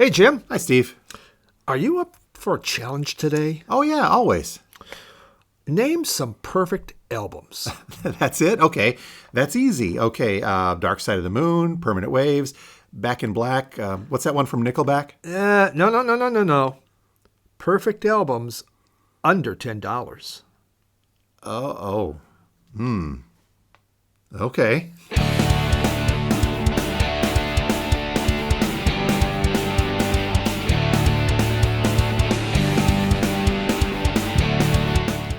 Hey, Jim. Hi, Steve. Are you up for a challenge today? Oh, yeah, always. Name some perfect albums. That's it? Okay. That's easy. Okay. Dark Side of the Moon, Permanent Waves, Back in Black. What's that one from Nickelback? No. Perfect albums under $10. Okay.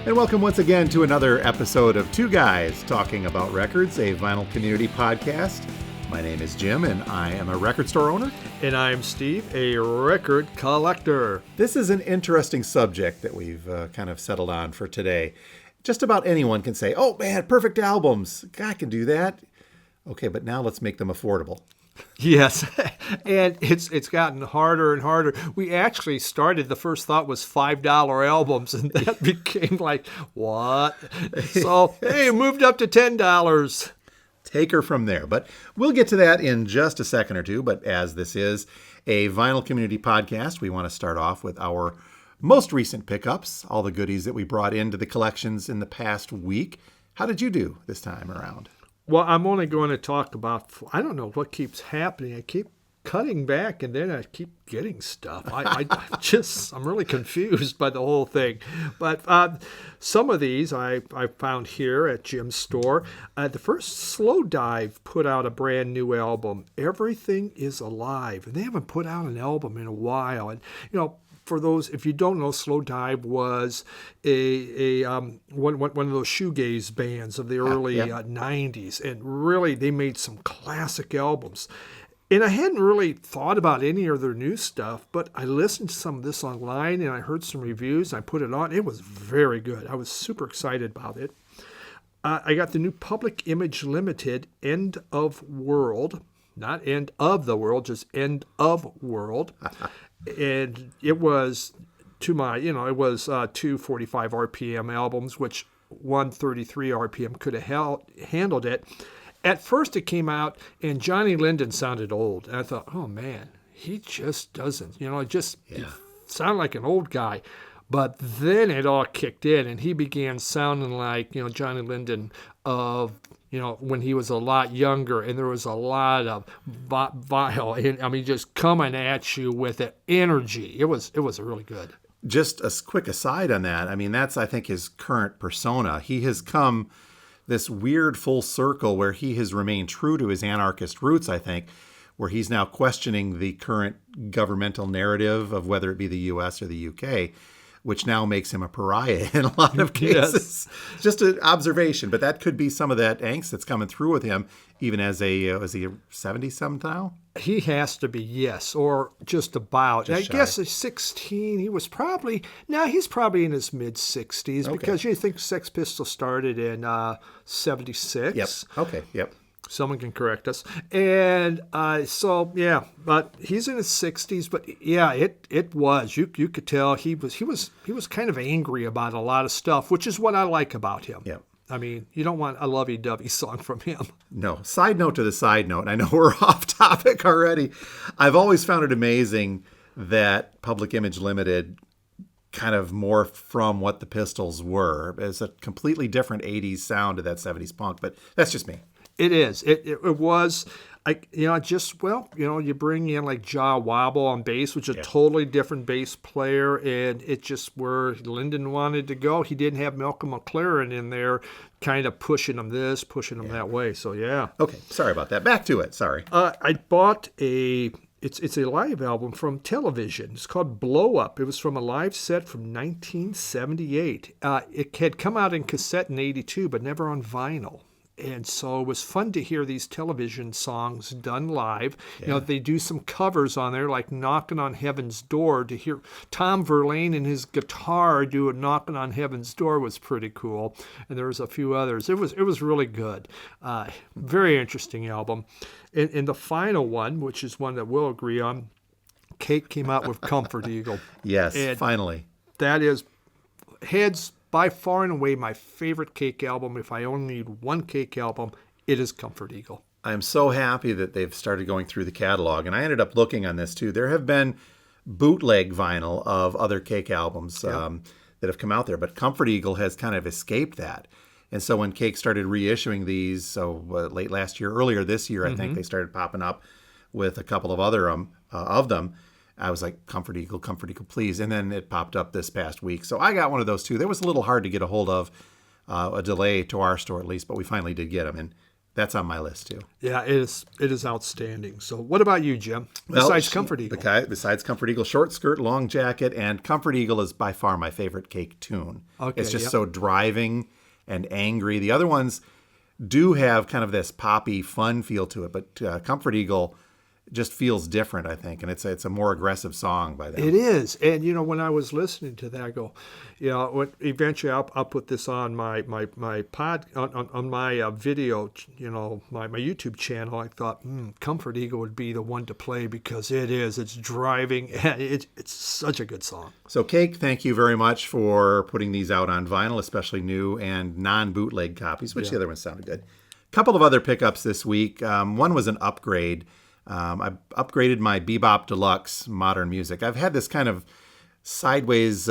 And welcome once again to another episode of Two Guys Talking About Records, a vinyl community podcast. My name is Jim, and I am a record store owner. And I'm Steve, a record collector. This is an interesting subject that we've kind of settled on for today. Just about anyone can say, oh man, perfect albums. I can do that. Okay, but now let's make them affordable. Yes, and it's gotten harder and harder. We actually started, the first thought was $5 albums, and that became like, what? So, hey, moved up to $10. Take her from there. But we'll get to that in just a second or two. But as this is a vinyl community podcast, we want to start off with our most recent pickups, all the goodies that we brought into the collections in the past week. How did you do this time around? Well, I'm only going to talk about, I don't know what keeps happening. I keep cutting back and then I keep getting stuff. I'm really confused by the whole thing. But some of these I found here at Jim's store. The first Slow Dive put out a brand new album, Everything Is Alive. And they haven't put out an album in a while. And, you know, for those, if you don't know, Slow Dive was one of those shoegaze bands of the early 90s. And really, they made some classic albums. And I hadn't really thought about any of their new stuff, but I listened to some of this online and I heard some reviews. And I put it on. It was very good. I was super excited about it. I got the new Public Image Limited End of World. Not End of the World, just End of World. And it was, to my, it was 245 RPM albums, which 133 RPM could have handled it. At first it came out and Johnny Linden sounded old. And I thought, oh man, he just doesn't, he sounded like an old guy. But then it all kicked in and he began sounding like, Johnny Linden of, when he was a lot younger, and there was a lot of vile, just coming at you with the energy. It was really good. Just a quick aside on that. That's, I think, his current persona. He has come this weird full circle where he has remained true to his anarchist roots, I think, where he's now questioning the current governmental narrative of whether it be the U.S. or the U.K., which now makes him a pariah in a lot of cases. Yes. Just an observation, but that could be some of that angst that's coming through with him, even as is he 70-some now? He has to be, yes, or just about. Just I guess at 16, he's probably in his mid-60s, because you think Sex Pistols started in 76. Yep, okay, yep. Someone can correct us. And but he's in his 60s. But yeah, it was. You could tell he was kind of angry about a lot of stuff, which is what I like about him. Yeah. You don't want a lovey-dovey song from him. No. Side note to the side note. I know we're off topic already. I've always found it amazing that Public Image Limited kind of morphed from what the Pistols were. It's a completely different 80s sound to that 70s punk, but that's just me. It is. It was. You bring in like Jaw Wobble on bass, which is a totally different bass player, and it just where Linden wanted to go. He didn't have Malcolm McLaren in there kind of pushing him this, pushing him that way. So, yeah. Okay. Sorry about that. Back to it. Sorry. I bought it's a live album from Television. It's called Blow Up. It was from a live set from 1978. It had come out in cassette in 82, but never on vinyl. And so it was fun to hear these Television songs done live. Yeah. They do some covers on there, like Knocking on Heaven's Door. To hear Tom Verlaine and his guitar do a Knocking on Heaven's Door was pretty cool. And there was a few others. It was really good. Very interesting album. And the final one, which is one that we'll agree on, Cake came out with Comfort Eagle. Yes, and finally. That is heads by far and away my favorite Cake album. If I only need one Cake album, it is Comfort Eagle. I'm so happy that they've started going through the catalog. And I ended up looking on this too. There have been bootleg vinyl of other Cake albums that have come out there, but Comfort Eagle has kind of escaped that. And so when Cake started reissuing these, late last year, earlier this year, I think they started popping up with a couple of other of them. I was like, Comfort Eagle, please. And then it popped up this past week. So I got one of those too. They was a little hard to get a hold of, a delay to our store at least, but we finally did get them. And that's on my list too. Yeah, it is outstanding. So what about you, Jim? Besides Comfort Eagle? Besides Comfort Eagle, Short Skirt, Long Jacket, and Comfort Eagle is by far my favorite Cake tune. Okay, it's just so driving and angry. The other ones do have kind of this poppy, fun feel to it, but Comfort Eagle just feels different, I think, and it's a more aggressive song by them. It is, and when I was listening to that, I go, eventually I'll put this on my pod on my video, my YouTube channel. I thought Comfort Eagle would be the one to play because it's driving, and it's such a good song. So Cake, thank you very much for putting these out on vinyl, especially new and non-bootleg copies, which the other ones sounded good. A couple of other pickups this week. One was an upgrade. I upgraded my Bebop Deluxe Modern Music. I've had this kind of sideways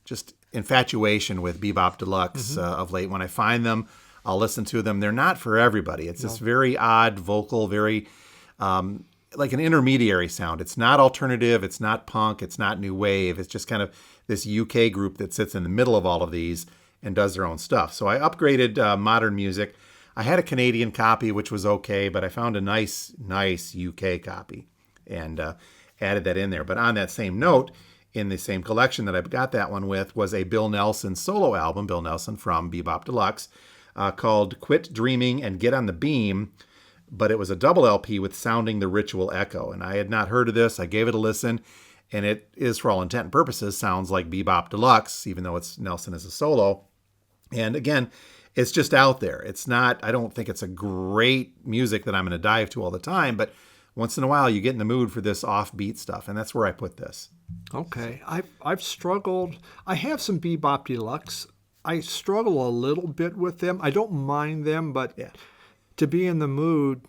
just infatuation with Bebop Deluxe of late. When I find them, I'll listen to them. They're not for everybody. It's this very odd vocal, very like an intermediary sound. It's not alternative. It's not punk. It's not new wave. It's just kind of this UK group that sits in the middle of all of these and does their own stuff. So I upgraded Modern Music. I had a Canadian copy, which was okay, but I found a nice UK copy and added that in there. But on that same note, in the same collection that I got that one with was a Bill Nelson solo album, Bill Nelson from Bebop Deluxe, called Quit Dreaming and Get on the Beam, but it was a double LP with Sounding the Ritual Echo. And I had not heard of this. I gave it a listen, and it is, for all intent and purposes, sounds like Bebop Deluxe, even though it's Nelson as a solo. And again, it's just out there. It's not, I don't think it's a great music that I'm going to dive to all the time, but once in a while you get in the mood for this offbeat stuff, and that's where I put this. Okay. I've struggled. I have some Bebop Deluxe. I struggle a little bit with them. I don't mind them, but to be in the mood,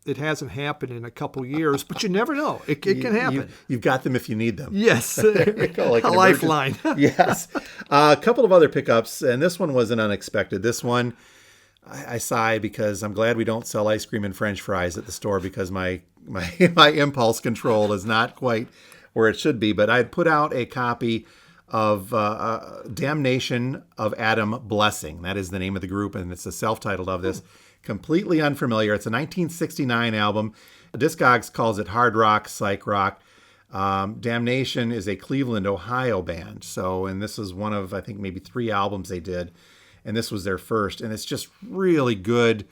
it hasn't happened in a couple years, but you never know. It can happen. You've got them if you need them. Yes. There we go, like a lifeline. Yes. A couple of other pickups, and this one wasn't unexpected. This one, I sigh because I'm glad we don't sell ice cream and French fries at the store because my impulse control is not quite where it should be. But I'd put out a copy of Damnation of Adam Blessing. That is the name of the group, and it's the self-titled of this. Completely unfamiliar. It's a 1969 album. Discogs calls it hard rock, psych rock. Damnation is a Cleveland, Ohio band. And this is one of, I think, maybe 3 albums they did. And this was their first. And it's just really good.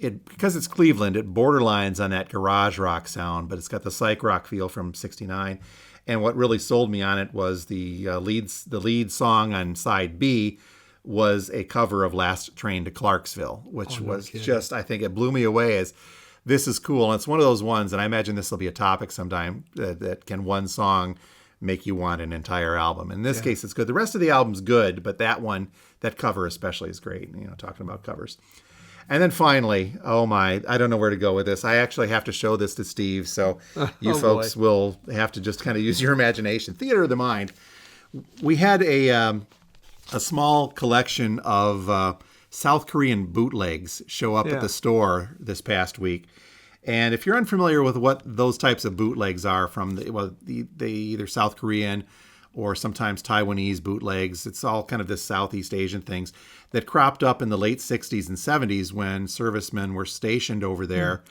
Because it's Cleveland, it borderlines on that garage rock sound, but it's got the psych rock feel from 69. And what really sold me on it was the lead song on side B was a cover of Last Train to Clarksville, which was just, I think it blew me away as this is cool. And it's one of those ones, and I imagine this will be a topic sometime, that can one song make you want an entire album. In this case, it's good. The rest of the album's good, but that cover especially is great, talking about covers. And then finally, I don't know where to go with this. I actually have to show this to Steve, so you folks will have to just kind of use your imagination. Theater of the mind. We had a small collection of South Korean bootlegs show up at the store this past week. And if you're unfamiliar with what those types of bootlegs are from, they either South Korean or sometimes Taiwanese bootlegs, it's all kind of this Southeast Asian things that cropped up in the late 60s and 70s when servicemen were stationed over there.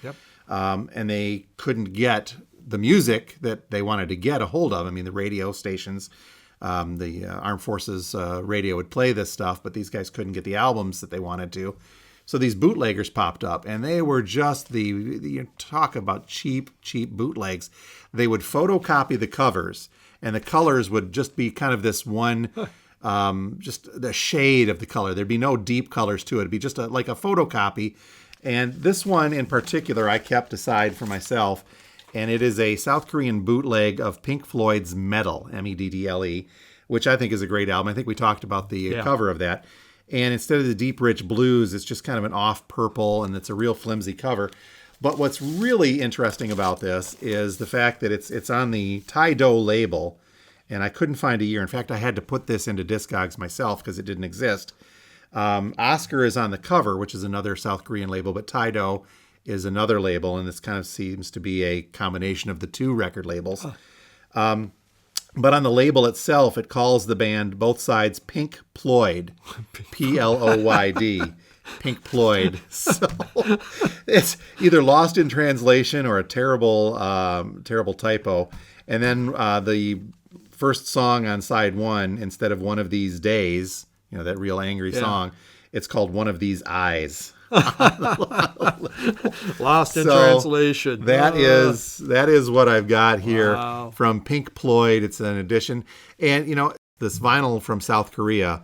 And they couldn't get the music that they wanted to get a hold of. I mean, the radio stations, the Armed Forces radio would play this stuff, but these guys couldn't get the albums that they wanted to. So these bootleggers popped up, and they were just you talk about cheap bootlegs. They would photocopy the covers, and the colors would just be kind of this one, just the shade of the color. There'd be no deep colors to it. It'd be just like a photocopy. And this one in particular, I kept aside for myself. And it is a South Korean bootleg of Pink Floyd's Meddle, Meddle, which I think is a great album. I think we talked about the cover of that. And instead of the deep, rich blues, it's just kind of an off purple, and it's a real flimsy cover. But what's really interesting about this is the fact that it's on the Tidal label, and I couldn't find a year. In fact, I had to put this into Discogs myself because it didn't exist. Oscar is on the cover, which is another South Korean label, but Tidal is another label, and this kind of seems to be a combination of the two record labels. But on the label itself, it calls the band, both sides, Pink Ployd, Ployd, Pink Ployd. So it's either lost in translation or a terrible typo. And then the first song on side one, instead of One of These Days, that real angry song, it's called One of These Eyes. Lost in translation. That is what I've got here from Pink Ployd. It's an edition. And, this vinyl from South Korea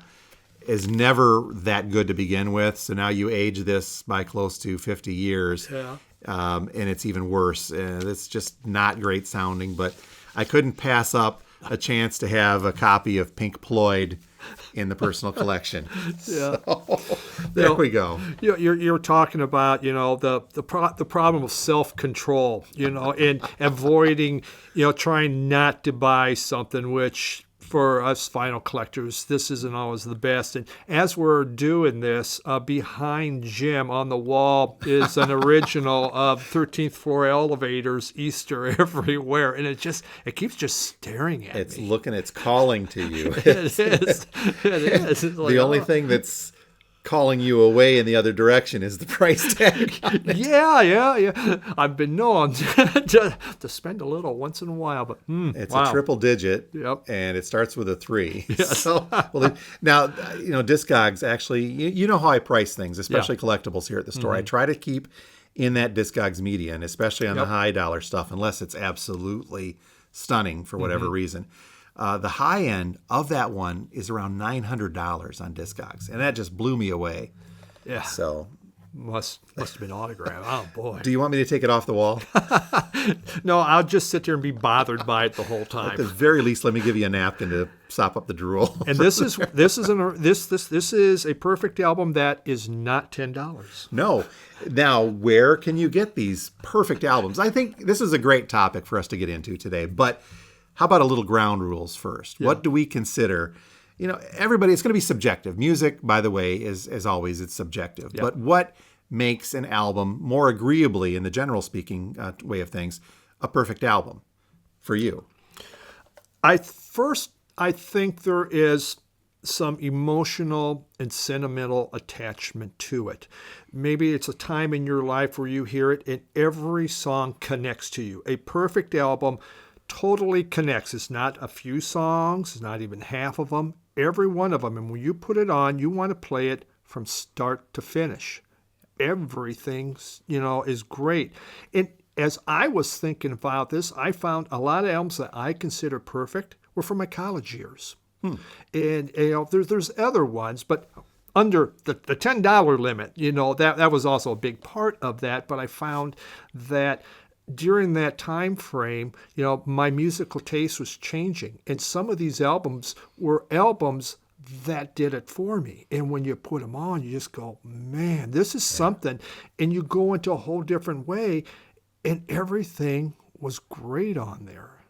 is never that good to begin with. So now you age this by close to 50 years. Yeah. And it's even worse. It's just not great sounding. But I couldn't pass up a chance to have a copy of Pink Ployd in the personal collection. Yeah. So, there we go. You're talking about the problem of self-control, and avoiding trying not to buy something, which for us vinyl collectors, this isn't always the best. And as we're doing this, behind Jim on the wall is an original of 13th Floor Elevators, Easter Everywhere. And it keeps just staring at me. It's calling to you. It is. It is. It's like, the only thing that's calling you away in the other direction is the price tag. Yeah. I've been known to spend a little once in a while, but it's a triple digit, and it starts with a 3. Yes. So, now, Discogs actually, you know how I price things, especially collectibles here at the store. I try to keep in that Discogs median, especially on the high dollar stuff, unless it's absolutely stunning for whatever reason. The high end of that one is around $900 on Discogs, and that just blew me away. Yeah. So must have been autographed. Oh boy. Do you want me to take it off the wall? No, I'll just sit there and be bothered by it the whole time. At the very least, let me give you a napkin to sop up the drool. And this is a perfect album that is not $10. No. Now, where can you get these perfect albums? I think this is a great topic for us to get into today, but how about a little ground rules first? Yeah. What do we consider? Everybody, it's going to be subjective. Music, by the way, is, as always, it's subjective. Yep. But what makes an album more agreeably, in the general speaking way of things, a perfect album for you? I think there is some emotional and sentimental attachment to it. Maybe it's a time in your life where you hear it and every song connects to you. A perfect album totally connects. It's not a few songs, it's not even half of them, every one of them. And when you put it on, you want to play it from start to finish. Everything, is great. And as I was thinking about this, I found a lot of albums that I consider perfect were from my college years. And there's other ones, but under the $10 limit, that was also a big part of that. But I found that during that time frame, my musical taste was changing. And some of these albums were albums that did it for me. And when you put them on, you just go, man, this is something. And you go into a whole different way. And everything was great on there.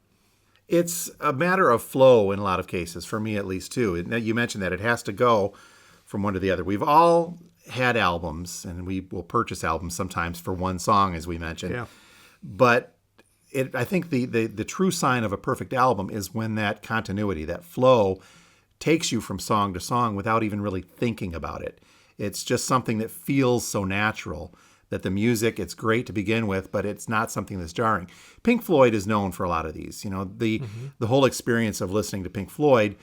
It's a matter of flow in a lot of cases, for me at least, too. You mentioned that it has to go from one to the other. We've all had albums, and we will purchase albums sometimes for one song, as we mentioned. Yeah. But I think the true sign of a perfect album is when that continuity, that flow, takes you from song to song without even really thinking about it. It's just something that feels so natural that the music, it's great to begin with, but it's not something that's jarring. Pink Floyd is known for a lot of these. The whole experience of listening to Pink Floyd,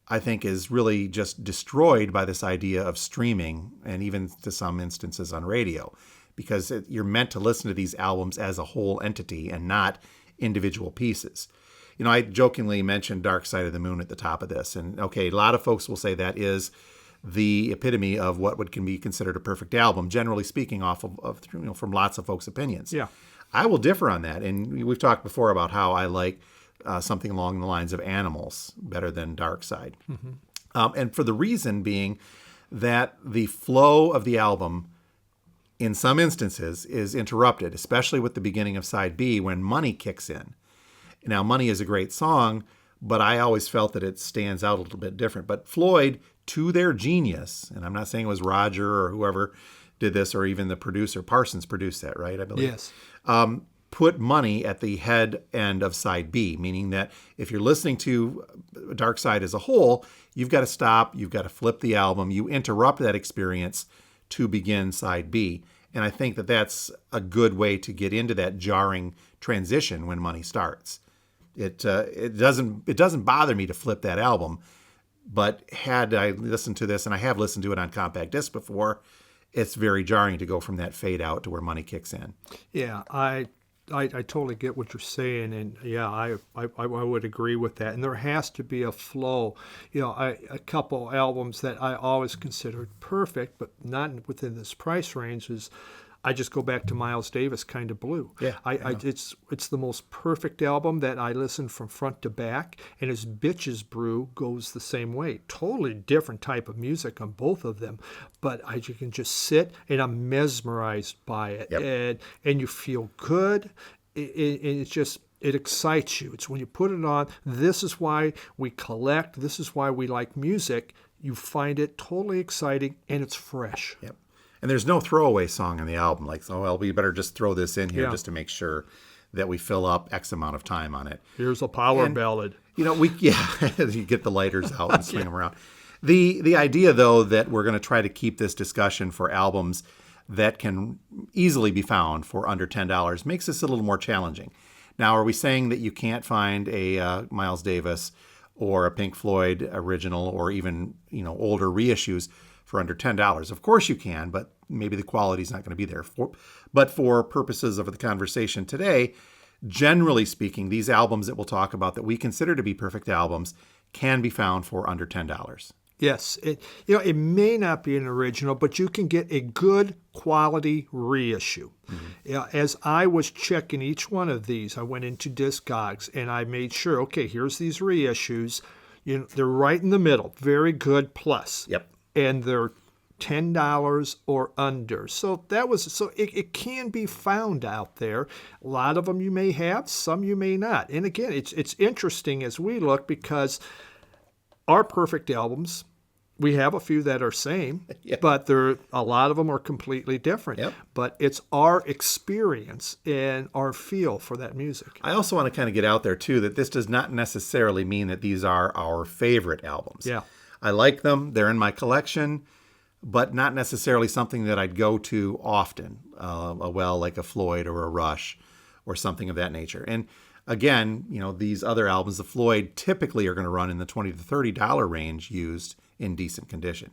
I think, is really just destroyed by this idea of streaming and even to some instances on radio. Because you're meant to listen to these albums as a whole entity and not individual pieces. I jokingly mentioned Dark Side of the Moon at the top of this. And okay, a lot of folks will say that is the epitome of what can be considered a perfect album, generally speaking, off of from lots of folks' opinions. Yeah. I will differ on that. And we've talked before about how I like something along the lines of Animals better than Dark Side. And for the reason being that the flow of the album in some instances, is interrupted, especially with the beginning of side B when Money kicks in. Now, Money is a great song, but I always felt that it stands out a little bit different. But Floyd, to their genius, and I'm not saying it was Roger or whoever did this, or even the producer, Parsons produced that, right? I believe. Yes. Put Money at the head end of side B, meaning that if you're listening to Dark Side as a whole, you've got to stop, you've got to flip the album, you interrupt that experience to begin side B. And I think that that's a good way to get into that jarring transition when Money starts. It doesn't bother me to flip that album, but had I listened to this, and I have listened to it on compact disc before, it's very jarring to go from that fade out to where Money kicks in. Yeah, I totally get what you're saying, and yeah, I would agree with that. And there has to be a flow. A couple albums that I always considered perfect, but not within this price range, is I just go back to Miles Davis, Kind of Blue. Yeah, it's the most perfect album that I listen from front to back, and his Bitches Brew goes the same way. Totally different type of music on both of them, but you can just sit and I'm mesmerized by it, Yep. and you feel good. It's just, it excites you. It's when you put it on. This is why we collect. This is why we like music. You find it totally exciting, and it's fresh. Yep. And there's no throwaway song on the album, like, oh, well, we better just throw this in here Yeah. just to make sure that we fill up X amount of time on it. Here's a power ballad. You get the lighters out and swing them around. The idea, though, that we're going to try to keep this discussion for albums that can easily be found for under $10 makes this a little more challenging. Now, are we saying that you can't find a Miles Davis or a Pink Floyd original or even older reissues for under $10? Of course you can, but maybe the quality's not going to be there. But for purposes of the conversation today, generally speaking, these albums that we'll talk about that we consider to be perfect albums can be found for under $10. Yes, it may not be an original, but you can get a good quality reissue. Mm-hmm. As I was checking each one of these, I went into Discogs and I made sure, okay, here's these reissues. They're right in the middle, very good plus. Yep. And they're $10 or under. So it can be found out there. A lot of them you may have, some you may not. And again, it's interesting as we look, because our perfect albums, we have a few that are same, Yep. but a lot of them are completely different. Yep. But it's our experience and our feel for that music. I also want to kind of get out there, too, that this does not necessarily mean that these are our favorite albums. Yeah. I like them. They're in my collection, but not necessarily something that I'd go to often, like a Floyd or a Rush or something of that nature. And again, these other albums, the Floyd, typically are going to run in the $20 to $30 range used in decent condition.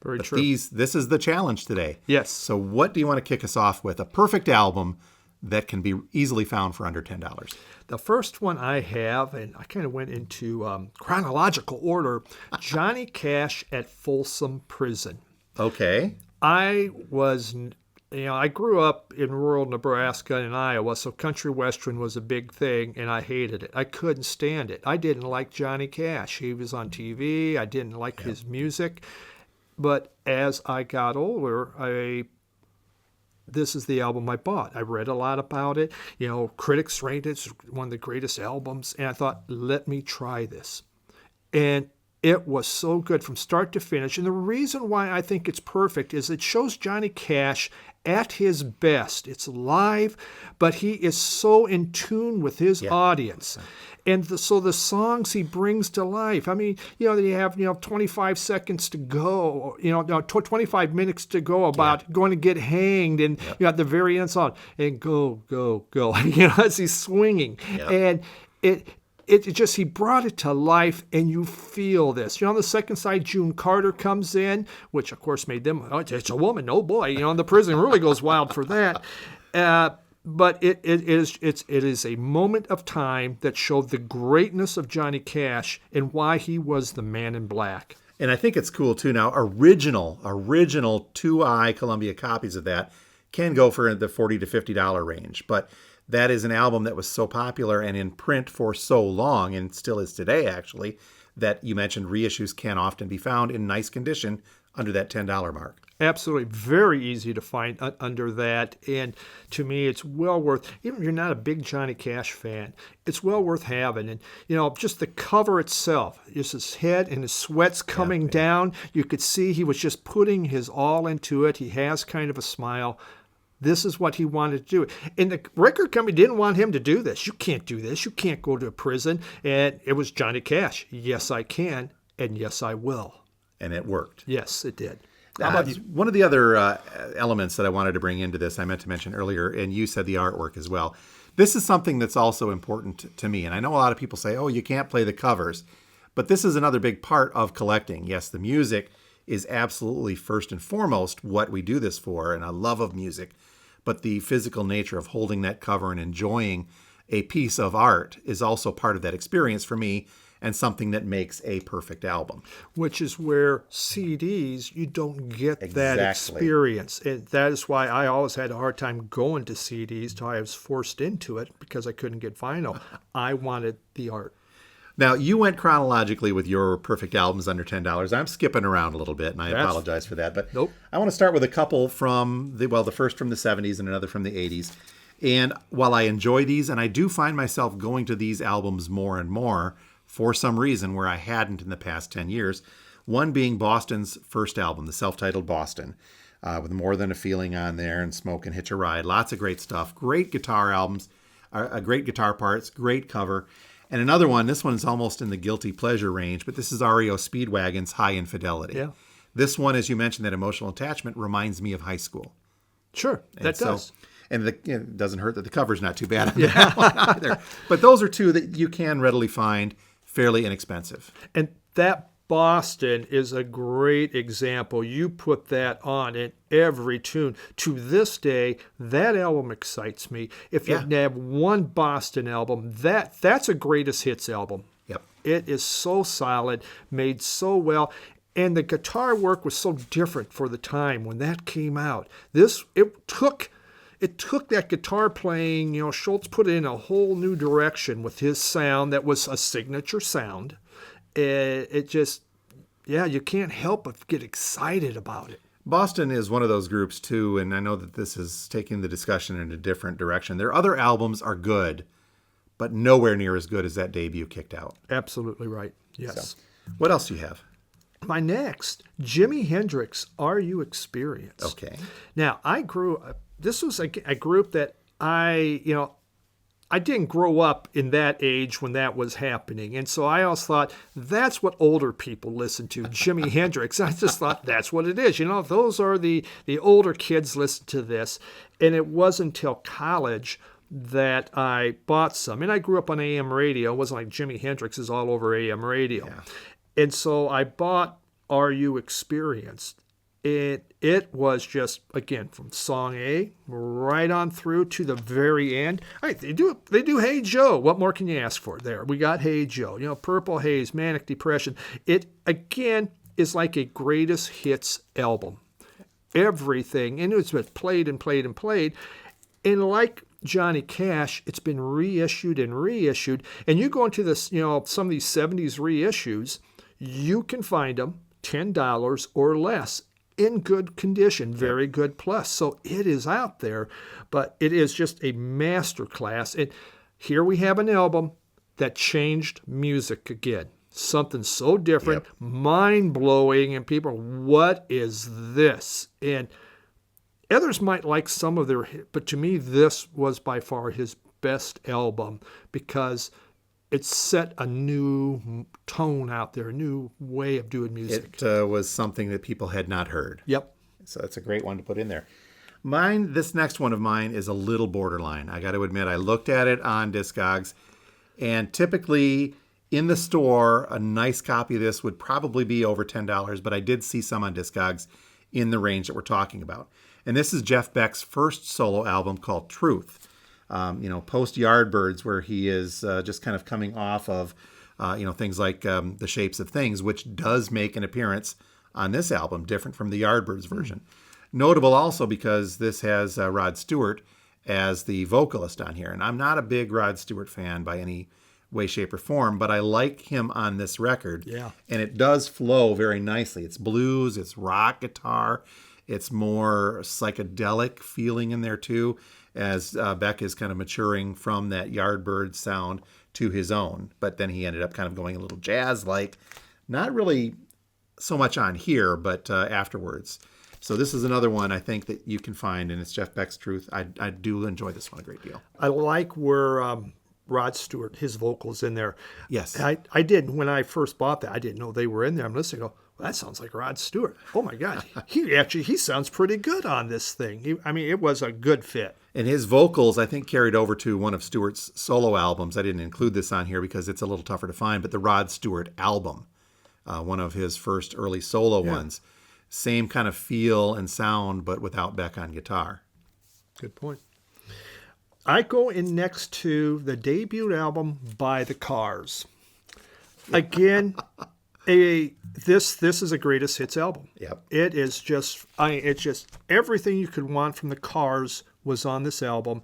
Very But true. this is the challenge today. Yes. So what do you want to kick us off with? A perfect album that can be easily found for under $10. The first one I have, and I kind of went into chronological order, Johnny Cash at Folsom Prison. Okay. I grew up in rural Nebraska and Iowa, so country western was a big thing, and I hated it. I couldn't stand it. I didn't like Johnny Cash. He was on TV. I didn't like his music. But as I got older, this is the album I bought. I read a lot about it. Critics rated it one of the greatest albums, and I thought, let me try this. And it was so good from start to finish. And the reason why I think it's perfect is it shows Johnny Cash at his best. It's live, but he is so in tune with his audience. And so the songs he brings to life, I mean, you have, 25 seconds to go, 25 minutes to go about going to get hanged. And, at the very end song, and go, go, go, as he's swinging. And it just, he brought it to life, and you feel this. On the second side, June Carter comes in, which of course made them, it's a woman, oh boy, the prison really goes wild for that. But it is a moment of time that showed the greatness of Johnny Cash and why he was the man in black. And I think it's cool too. Now, original 2i Columbia copies of that can go for the $40 to $50 range, but that is an album that was so popular and in print for so long, and still is today, actually, that you mentioned reissues can often be found in nice condition under that $10 mark. Absolutely. Very easy to find under that. And to me, it's well worth, even if you're not a big Johnny Cash fan, it's well worth having. And, just the cover itself, just his head and his sweats coming down. You could see he was just putting his all into it. He has kind of a smile. This is what he wanted to do. And the record company didn't want him to do this. You can't do this. You can't go to prison. And it was Johnny Cash. Yes, I can. And yes, I will. And it worked. Yes, it did. How about you? One of the other elements that I wanted to bring into this, I meant to mention earlier, and you said the artwork as well. This is something that's also important to me. And I know a lot of people say, oh, you can't play the covers. But this is another big part of collecting. Yes, the music is absolutely first and foremost what we do this for, and a love of music. But the physical nature of holding that cover and enjoying a piece of art is also part of that experience for me, and something that makes a perfect album. Which is where CDs, you don't get that Exactly. experience. And that is why I always had a hard time going to CDs till I was forced into it because I couldn't get vinyl. I wanted the art. Now, you went chronologically with your perfect albums under $10. I'm skipping around a little bit, and I apologize for that. But Nope. I want to start with a couple from the first from the 70s and another from the 80s. And while I enjoy these, and I do find myself going to these albums more and more, for some reason where I hadn't in the past 10 years. One being Boston's first album, the self-titled Boston, with More Than a Feeling on there and Smoke and Hitch a Ride. Lots of great stuff. Great guitar albums, great guitar parts, great cover. And another one, this one is almost in the guilty pleasure range, but this is REO Speedwagon's High Infidelity. Yeah. This one, as you mentioned, that emotional attachment reminds me of high school. Sure, that does. And it doesn't hurt that the cover's not too bad on that one either. But those are two that you can readily find fairly inexpensive. And that Boston is a great example. You put that on in every tune. To this day, that album excites me. If you have one Boston album, that's a greatest hits album. Yep. It is so solid, made so well. And the guitar work was so different for the time when that came out. It took that guitar playing, Schultz put it in a whole new direction with his sound that was a signature sound. It just, you can't help but get excited about it. Boston is one of those groups too, and I know that this is taking the discussion in a different direction. Their other albums are good, but nowhere near as good as that debut kicked out. Absolutely right. Yes. So, what else do you have? My next, Jimi Hendrix, Are You Experienced? Okay. Now, this was a group that I didn't grow up in that age when that was happening. And so I always thought that's what older people listen to, Jimi Hendrix. I just thought that's what it is. Those are the older kids listen to this. And it wasn't until college that I bought some. And I grew up on AM radio. It wasn't like Jimi Hendrix is all over AM radio. Yeah. And so I bought Are You Experienced? It was just, again, from song A right on through to the very end. All right, they do Hey Joe. What more can you ask for there? We got Hey Joe, Purple Haze, Manic Depression. It, again, is like a greatest hits album. Everything, and it's been played and played and played. And like Johnny Cash, it's been reissued and reissued. And you go into this, some of these 70s reissues, you can find them $10 or less. In good condition, very good plus. So it is out there, but it is just a masterclass. And here we have an album that changed music again. Something so different, mind-blowing, and people, what is this? And others might like some of their, but to me, this was by far his best album because it set a new tone out there, a new way of doing music. It was something that people had not heard. Yep. So that's a great one to put in there. This next one of mine is a little borderline. I got to admit, I looked at it on Discogs, and typically in the store, a nice copy of this would probably be over $10, but I did see some on Discogs in the range that we're talking about. And this is Jeff Beck's first solo album called Truth. Post Yardbirds, where he is just kind of coming off of, things like The Shapes of Things, which does make an appearance on this album, different from the Yardbirds version. Notable also because this has Rod Stewart as the vocalist on here. And I'm not a big Rod Stewart fan by any way, shape, or form, but I like him on this record. Yeah. And it does flow very nicely. It's blues, it's rock guitar, It's more psychedelic feeling in there too, as Beck is kind of maturing from that Yardbird sound to his own. But then he ended up kind of going a little jazz-like, not really so much on here, but afterwards. So this is another one I think that you can find, and it's Jeff Beck's Truth. I do enjoy this one a great deal. I like where Rod Stewart, his vocals in there. Yes. I did. When I first bought that, I didn't know they were in there. I'm listening, go, well, that sounds like Rod Stewart. Oh my God. He sounds pretty good on this thing. It was a good fit. And his vocals, I think, carried over to one of Stewart's solo albums. I didn't include this on here because it's a little tougher to find, but the Rod Stewart album, one of his first early solo ones. Same kind of feel and sound, but without Beck on guitar. Good point. I go in next to the debut album by The Cars. Again, this is a greatest hits album. Yep. It is just it's just everything you could want from The Cars was on this album.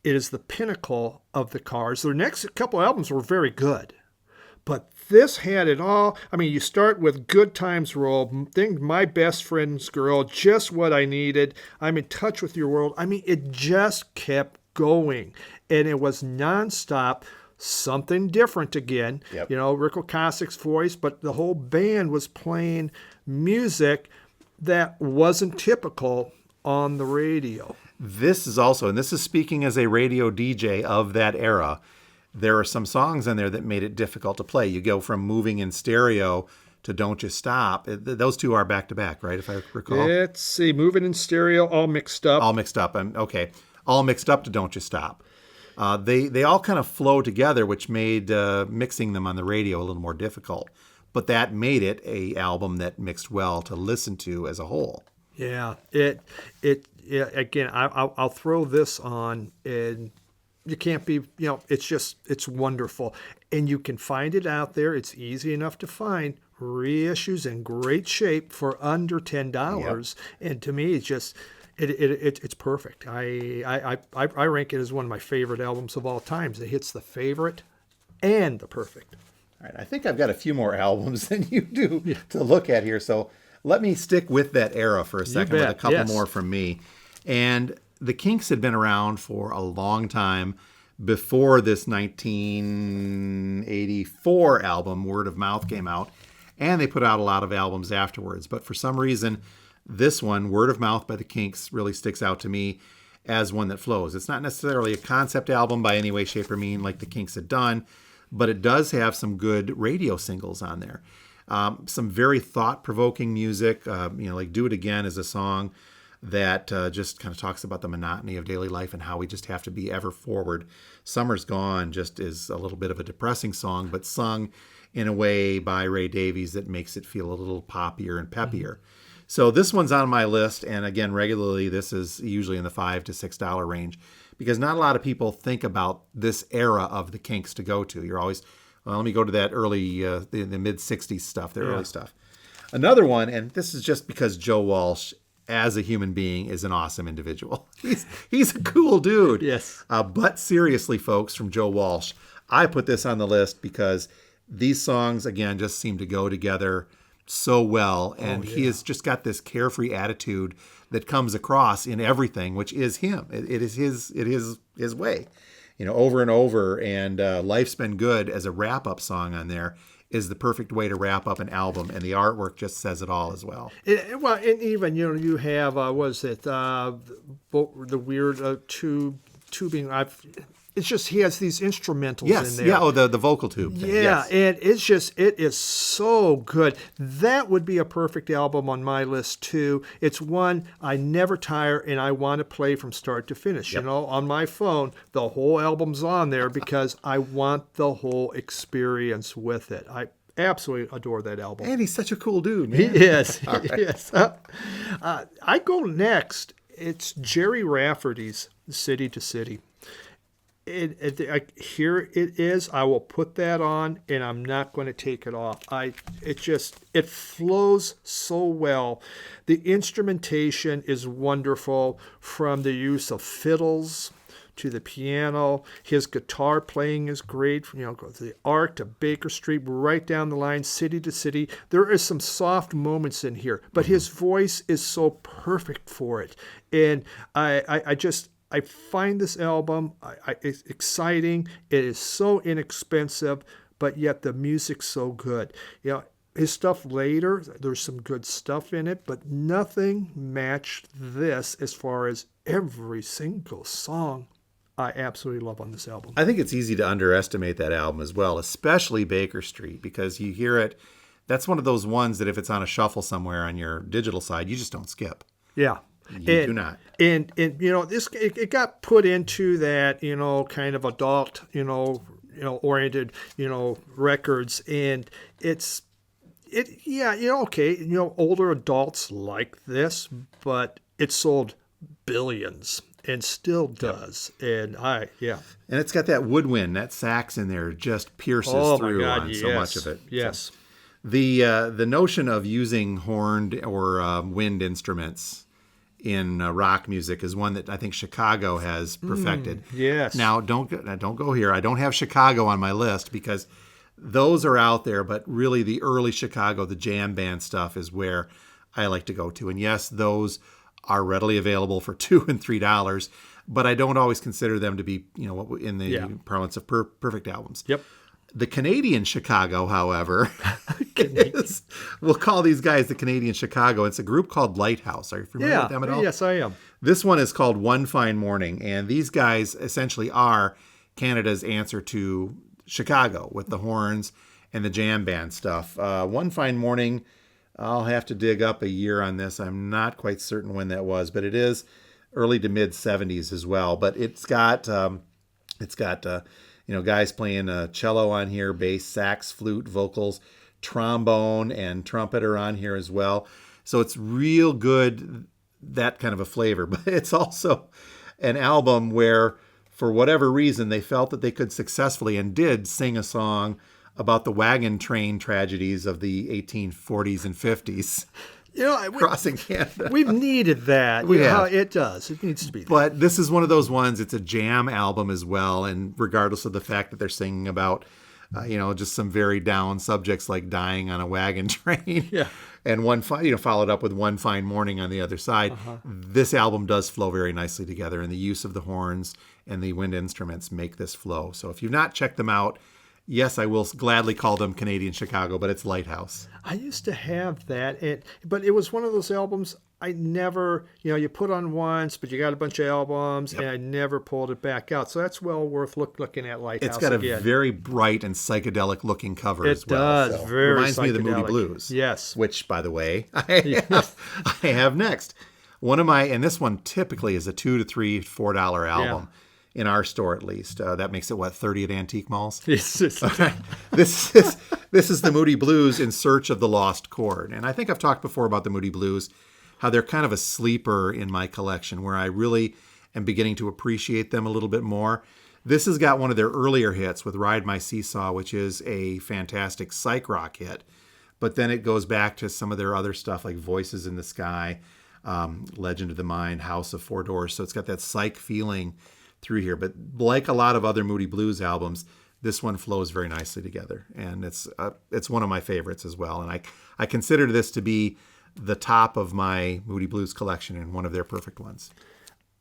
It is the pinnacle of The Cars. Their next couple albums were very good, but this had it all. You start with Good Times Roll, My Best Friend's Girl, Just What I Needed, I'm in Touch with Your World. It just kept going, and it was nonstop. Something different again. Yep. Rick Okosik's voice, but the whole band was playing music that wasn't typical on the radio. This is also, and this is speaking as a radio DJ of that era, there are some songs in there that made it difficult to play. You go from Moving in Stereo to Don't You Stop. Those two are back to back, right, if I recall? Let's see. Moving in Stereo, All Mixed Up. All Mixed Up. Okay. All Mixed Up to Don't You Stop. They all kind of flow together, which made mixing them on the radio a little more difficult. But that made it a album that mixed well to listen to as a whole. Yeah. Again, I'll throw this on, and you can't be, it's wonderful. And you can find it out there. It's easy enough to find. Reissues in great shape for under $10. Yep. And to me, it's just... It's perfect. I rank it as one of my favorite albums of all times. It hits the favorite and the perfect. All right, I think I've got a few more albums than you do to look at here, so let me stick with that era for a second with a couple more from me. And the Kinks had been around for a long time before this 1984 album, Word of Mouth, came out, and they put out a lot of albums afterwards. But for some reason, this one, Word of Mouth by the Kinks, really sticks out to me as one that flows. It's not necessarily a concept album by any way, shape, or mean like the Kinks had done, but it does have some good radio singles on there. Some very thought-provoking music, like Do It Again is a song that just kind of talks about the monotony of daily life and how we just have to be ever forward. Summer's Gone just is a little bit of a depressing song, but sung in a way by Ray Davies that makes it feel a little poppier and peppier. Mm-hmm. So this one's on my list, and again, regularly, this is usually in the $5 to $6 range, because not a lot of people think about this era of the Kinks to go to. You're always, let me go to that early, the mid-'60s stuff, their early stuff. Another one, and this is just because Joe Walsh, as a human being, is an awesome individual. He's a cool dude. Yes. But seriously, folks, from Joe Walsh, I put this on the list because these songs, again, just seem to go together so well, and he has just got this carefree attitude that comes across in everything, which is him. It is his way, over and over. And Life's Been Good as a wrap-up song on there is the perfect way to wrap up an album, and the artwork just says it all as well. And even you have the weird tubing. It's just he has these instrumentals in there. Yeah, the vocal tube thing. Yeah, yes. And it is so good. That would be a perfect album on my list too. It's one I never tire, and I want to play from start to finish. Yep. On my phone, the whole album's on there because I want the whole experience with it. I absolutely adore that album. And he's such a cool dude, man. He is. Right. He is. I go next. It's Jerry Rafferty's City to City. Here it is. I will put that on, and I'm not going to take it off. It flows so well. The instrumentation is wonderful, from the use of fiddles to the piano. His guitar playing is great. The Arc to Baker Street, right down the line, city to city. There is some soft moments in here, but his voice is so perfect for it. And I find this album it's exciting. It is so inexpensive, but yet the music's so good. His stuff later, there's some good stuff in it, but nothing matched this as far as every single song I absolutely love on this album. I think it's easy to underestimate that album as well, especially Baker Street, because you hear it. That's one of those ones that if it's on a shuffle somewhere on your digital side, you just don't skip. Yeah. You do not. And this it got put into that, kind of adult, oriented, records, and older adults like this, but it sold billions and still does. And and it's got that woodwind, that sax in there just pierces through on so much of it. Yes. So the notion of using horned or wind instruments in rock music is one that I think Chicago has perfected. Yes. Now don't go here. I don't have Chicago on my list because those are out there, but really the early Chicago, the jam band stuff is where I like to go to. And yes, those are readily available for $2 and $3, but I don't always consider them to be, in the parlance of perfect albums. Yep. The Canadian Chicago, however, we'll call these guys the Canadian Chicago. It's a group called Lighthouse. Are you familiar with them at all? Yes, I am. This one is called One Fine Morning, and these guys essentially are Canada's answer to Chicago with the horns and the jam band stuff. One Fine Morning, I'll have to dig up a year on this. I'm not quite certain when that was, but it is early to mid 70s as well. But it's got guys playing cello on here, bass, sax, flute, vocals, trombone, and trumpet are on here as well. So it's real good, that kind of a flavor. But it's also an album where, for whatever reason, they felt that they could successfully and did sing a song about the wagon train tragedies of the 1840s and 50s. Crossing Canada. We've needed that. We have. It does. It needs to be. But this is one of those ones, it's a jam album as well. And regardless of the fact that they're singing about, just some very down subjects like dying on a wagon train. Yeah. And followed up with One Fine Morning on the other side. This album does flow very nicely together. And the use of the horns and the wind instruments make this flow. So if you've not checked them out, yes, I will gladly call them Canadian Chicago, but it's Lighthouse. I used to have that, but it was one of those albums I never, you put on once, but you got a bunch of albums, and I never pulled it back out. So that's well worth looking at Lighthouse. It's got again. A very bright and psychedelic looking cover as well. It does, very reminds me of the Moody psychedelic. Blues. Yes. Which, by the way, I have next. One of my, and this one typically is a $2 to $4 album. In our store, at least. That makes it, 30 at antique malls? Yes. Okay. This is the Moody Blues in Search of the Lost Chord. And I think I've talked before about the Moody Blues, how they're kind of a sleeper in my collection, where I really am beginning to appreciate them a little bit more. This has got one of their earlier hits with Ride My Seesaw, which is a fantastic psych rock hit. But then it goes back to some of their other stuff like Voices in the Sky, Legend of the Mind, House of Four Doors. So it's got that psych feeling through here, but like a lot of other Moody Blues albums, this one flows very nicely together, and it's one of my favorites as well. And I consider this to be the top of my Moody Blues collection and one of their perfect ones.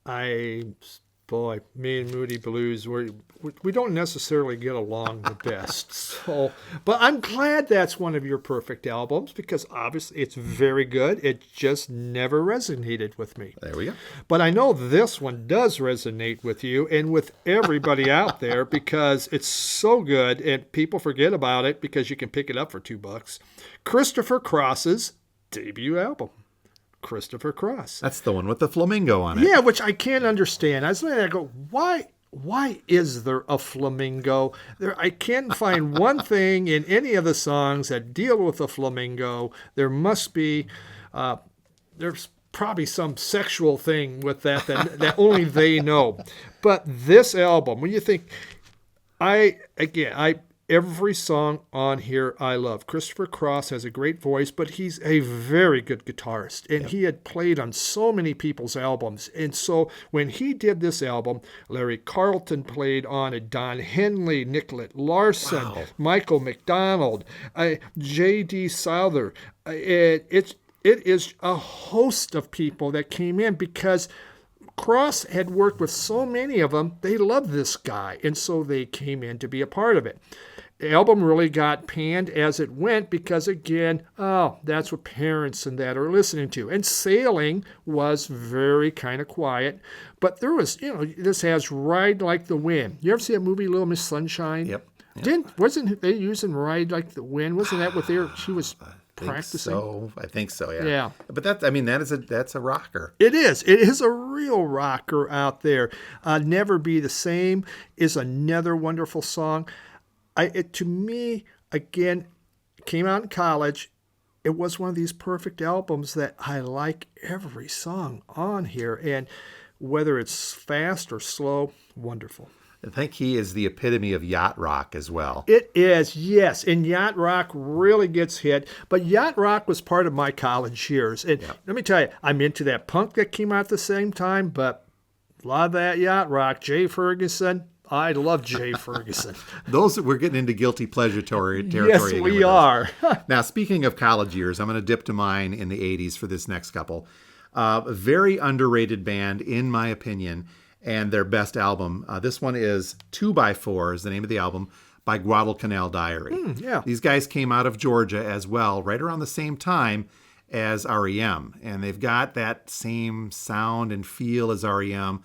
Me and Moody Blues, we don't necessarily get along the best. So, but I'm glad that's one of your perfect albums, because obviously it's very good. It just never resonated with me. There we go. But I know this one does resonate with you and with everybody out there, because it's so good and people forget about it because you can pick it up for $2. Christopher Cross's debut album. Christopher Cross. That's the one with the flamingo on it. Yeah, which I can't understand. I was looking at it, I go, why is there a flamingo? I can't find one thing in any of the songs that deal with a flamingo. There must be, there's probably some sexual thing with that only they know. But this album, when you think, Every song on here I love. Christopher Cross has a great voice, but he's a very good guitarist. And he had played on so many people's albums. And so when he did this album, Larry Carlton played on it, Don Henley, Nicolette Larson, Michael McDonald, J.D. Souther. It is a host of people that came in because Cross had worked with so many of them. They loved this guy, and so they came in to be a part of it. The album really got panned as it went because, again, that's what parents and that are listening to. And Sailing was very kind of quiet. But there was, this has Ride Like the Wind. You ever see that movie, Little Miss Sunshine? Yep. Wasn't they using Ride Like the Wind? Wasn't that what she was practicing? I think so, yeah. Yeah. But that's a rocker. It is. It is a real rocker out there. Never Be the Same is another wonderful song. To me, again, came out in college. It was one of these perfect albums that I like every song on here. And whether it's fast or slow, wonderful. I think he is the epitome of yacht rock as well. It is, yes. And yacht rock really gets hit. But yacht rock was part of my college years. And let me tell you, I'm into that punk that came out at the same time, but a lot of that yacht rock. Jay Ferguson, I love Jay Ferguson. We're getting into guilty pleasure territory. Yes, we are. Now, speaking of college years, I'm going to dip to mine in the 80s for this next couple. A very underrated band, in my opinion, and their best album. This one is 2x4 is the name of the album, by Guadalcanal Diary. These guys came out of Georgia as well, right around the same time as REM. And they've got that same sound and feel as REM,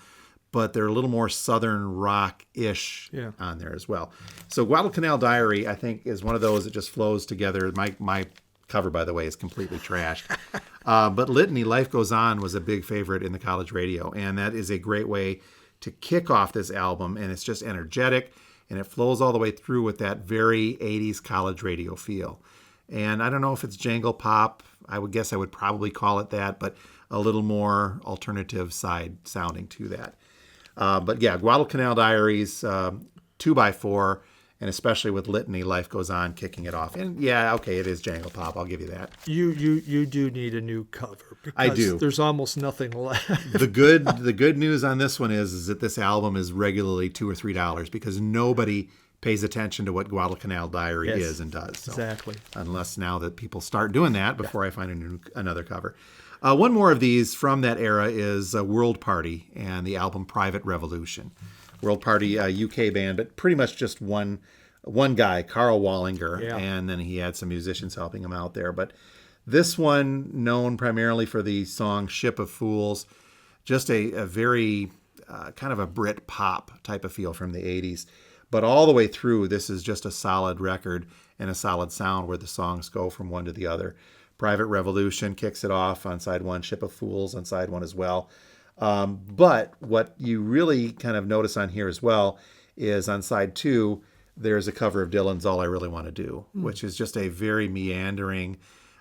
but they're a little more Southern rock-ish on there as well. So Guadalcanal Diary, I think, is one of those that just flows together. My cover, by the way, is completely trashed. But Litany, Life Goes On, was a big favorite in the college radio, and that is a great way to kick off this album, and it's just energetic, and it flows all the way through with that very 80s college radio feel. And I don't know if it's jangle pop. I would guess I would probably call it that, but a little more alternative side sounding to that. But yeah, Guadalcanal Diaries, 2x4, and especially with Litany, Life Goes On, kicking it off. And yeah, okay, it is jangle pop. I'll give you that. You do need a new cover. I do. There's almost nothing left. The good news on this one is that this album is regularly $2 or $3 because nobody pays attention to what Guadalcanal Diary is and does. So, exactly. Unless now that people start doing that before I find another cover. One more of these from that era is World Party and the album Private Revolution. World Party, a UK band, but pretty much just one guy, Carl Wallinger, and then he had some musicians helping him out there. But this one, known primarily for the song Ship of Fools, just a very kind of a Brit pop type of feel from the 80s. But all the way through, this is just a solid record and a solid sound where the songs go from one to the other. Private Revolution kicks it off on side one, Ship of Fools on side one as well. But what you really kind of notice on here as well is on side two, there's a cover of Dylan's All I Really Want to Do, which is just a very meandering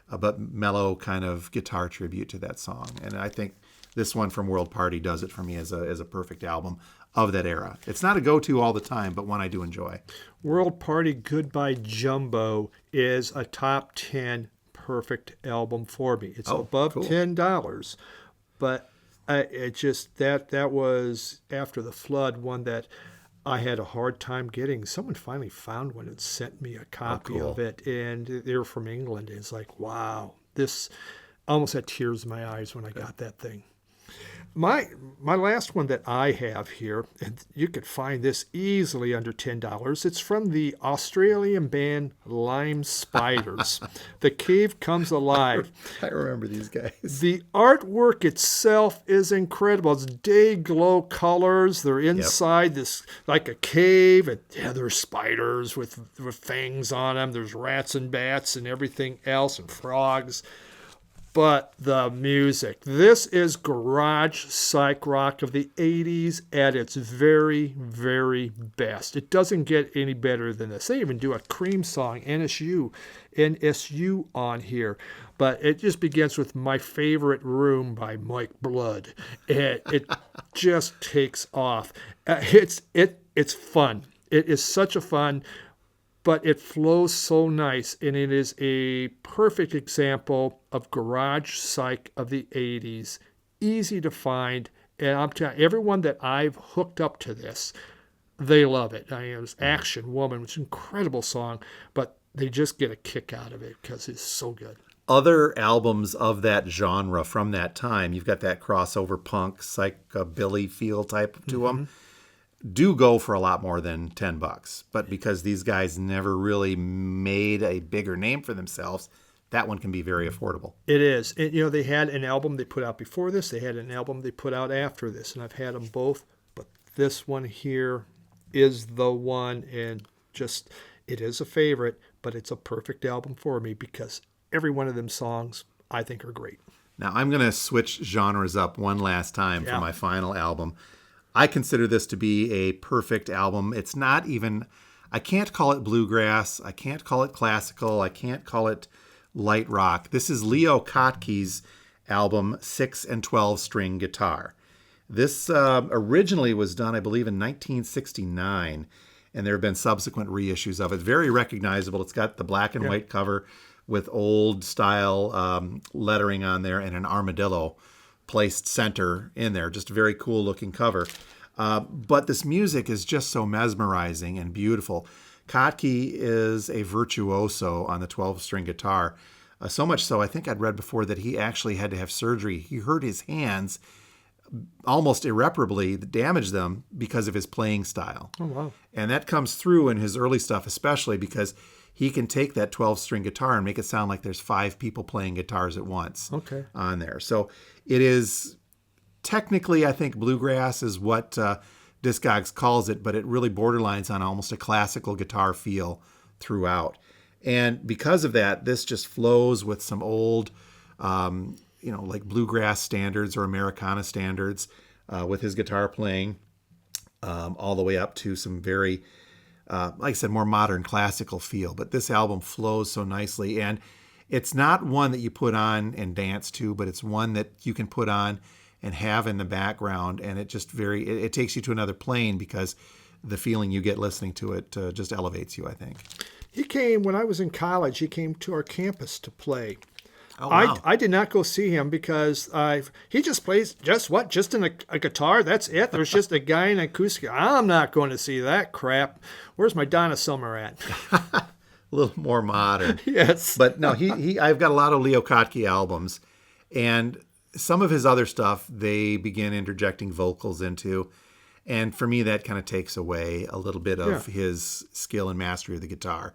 but mellow kind of guitar tribute to that song. And I think this one from World Party does it for me as a perfect album of that era. It's not a go-to all the time, but one I do enjoy. World Party Goodbye Jumbo is a top 10 perfect album for me. It's above $10, but it just that was after the flood, one that I had a hard time getting. Someone finally found one and sent me a copy of it, and they're from England. And it's like, wow, this almost had tears in my eyes when I got that thing. My last one that I have here, and you could find this easily under $10. It's from the Australian band Lime Spiders. The Cave Comes Alive. I remember these guys. The artwork itself is incredible. It's day glow colors. They're inside this like a cave, and there's spiders with fangs on them. There's rats and bats and everything else, and frogs. But the music. This is garage psych rock of the 80s at its very, very best. It doesn't get any better than this. They even do a Cream song, NSU on here. But it just begins with My Favorite Room by Mike Blood. It just takes off. It's fun. It is such a fun but it flows so nice, and it is a perfect example of garage psych of the 80s. Easy to find, and I'm telling you, everyone that I've hooked up to this, they love it. I mean, it was Action Woman, which is an incredible song, but they just get a kick out of it because it's so good. Other albums of that genre from that time, you've got that crossover punk, psychobilly feel type to them, do go for a lot more than $10. But because these guys never really made a bigger name for themselves, that one can be very affordable. It is. And, they had an album they put out before this. They had an album they put out after this, and I've had them both. But this one here is the one, and just it is a favorite, but it's a perfect album for me because every one of them songs I think are great. Now, I'm going to switch genres up one last time for my final album. I consider this to be a perfect album. It's not even, I can't call it bluegrass. I can't call it classical. I can't call it light rock. This is Leo Kottke's album, 6 and 12 String Guitar. This originally was done, I believe, in 1969, and there have been subsequent reissues of it. Very recognizable. It's got the black and white cover with old style lettering on there and an armadillo placed center in there. Just a very cool looking cover. But this music is just so mesmerizing and beautiful. Kottke is a virtuoso on the 12-string guitar. So much so, I think I'd read before that he actually had to have surgery. He hurt his hands almost irreparably, damaged them because of his playing style. Oh, wow. And that comes through in his early stuff, especially because he can take that 12-string guitar and make it sound like there's 5 people playing guitars at once on there. So it is technically, I think, bluegrass is what Discogs calls it, but it really borderlines on almost a classical guitar feel throughout. And because of that, this just flows with some old, like bluegrass standards or Americana standards with his guitar playing all the way up to some very, like I said, more modern classical feel. But this album flows so nicely. And it's not one that you put on and dance to, but it's one that you can put on and have in the background. And it just it takes you to another plane because the feeling you get listening to it just elevates you, I think. He came, when I was in college, he came to our campus to play. Oh, wow. I did not go see him because he just plays just a guitar. That's it. There's just a guy in acoustic. I'm not going to see that crap. Where's my Donna Summer at? A little more modern. Yes. But no, I've got a lot of Leo Kottke albums, and some of his other stuff they begin interjecting vocals into. And for me, that kind of takes away a little bit of his skill and mastery of the guitar.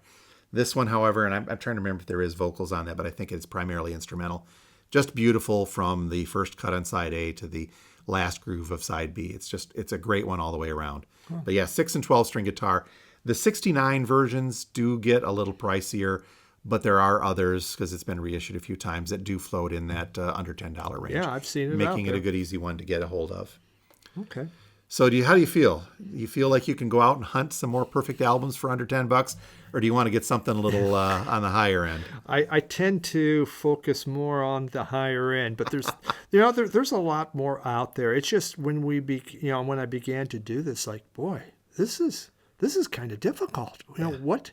This one, however, and I'm trying to remember if there is vocals on that, but I think it's primarily instrumental. Just beautiful from the first cut on side A to the last groove of side B. It's a great one all the way around. Huh. But yeah, 6 and 12 string guitar. The 69 versions do get a little pricier, but there are others, because it's been reissued a few times, that do float in that under $10 range. Yeah, I've seen it making it a good, easy one to get a hold of. Okay. So how do you feel? Do you feel like you can go out and hunt some more perfect albums for under $10, or do you want to get something a little on the higher end? I tend to focus more on the higher end, but there's there's a lot more out there. It's just when when I began to do this, like, boy, this is kind of difficult. What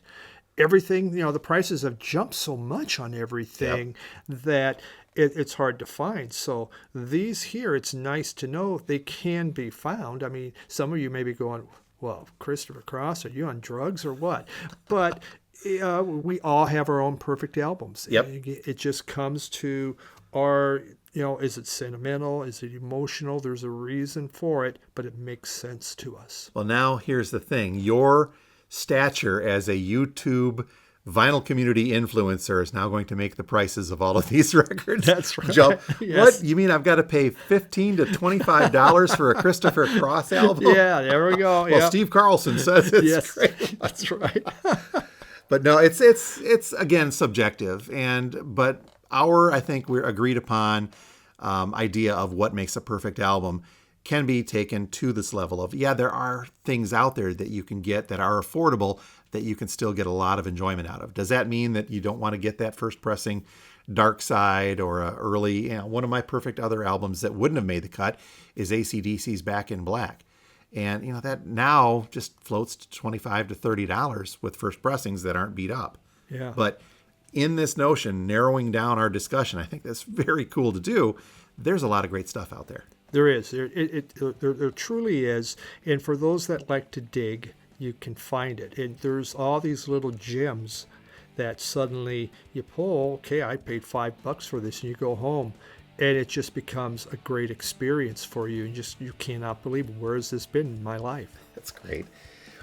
everything, the prices have jumped so much on everything that it's hard to find. So these here, it's nice to know they can be found. I mean, some of you may be going, well, Christopher Cross, are you on drugs or what? But we all have our own perfect albums. Yep. It just comes to our, is it sentimental? Is it emotional? There's a reason for it, but it makes sense to us. Well, now here's the thing. Your stature as a YouTube vinyl community influencer is now going to make the prices of all of these records jump. Yes. What? You mean I've got to pay $15 to $25 for a Christopher Cross album? Yeah, there we go. Well, Steve Carlson says it's great. That's right. But no, it's again subjective, but I think we're agreed upon idea of what makes a perfect album can be taken to this level of, there are things out there that you can get that are affordable that you can still get a lot of enjoyment out of. Does that mean that you don't want to get that first pressing Dark Side or early, one of my perfect other albums that wouldn't have made the cut is AC/DC's Back in Black. And, that now just floats to $25 to $30 with first pressings that aren't beat up. Yeah. But in this notion, narrowing down our discussion, I think that's very cool to do. There's a lot of great stuff out there. There is. There truly is. And for those that like to dig, you can find it. And there's all these little gems that suddenly you pull, okay, I paid $5 for this, and you go home, and it just becomes a great experience for you. And you cannot believe, where has this been in my life? That's great.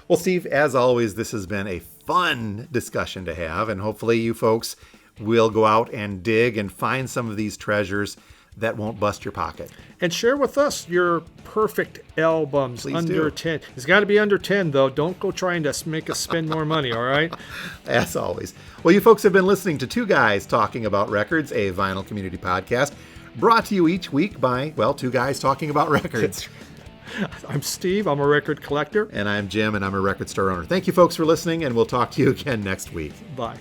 Well, Steve, as always, this has been a fun discussion to have, and hopefully you folks will go out and dig and find some of these treasures that won't bust your pocket. And share with us your perfect albums. Please under do. 10. It's got to be under 10, though. Don't go trying to make us spend more money, all right? As always. Well, you folks have been listening to Two Guys Talking About Records, a vinyl community podcast, brought to you each week by, two guys talking about records. I'm Steve. I'm a record collector. And I'm Jim, and I'm a record store owner. Thank you, folks, for listening, and we'll talk to you again next week. Bye.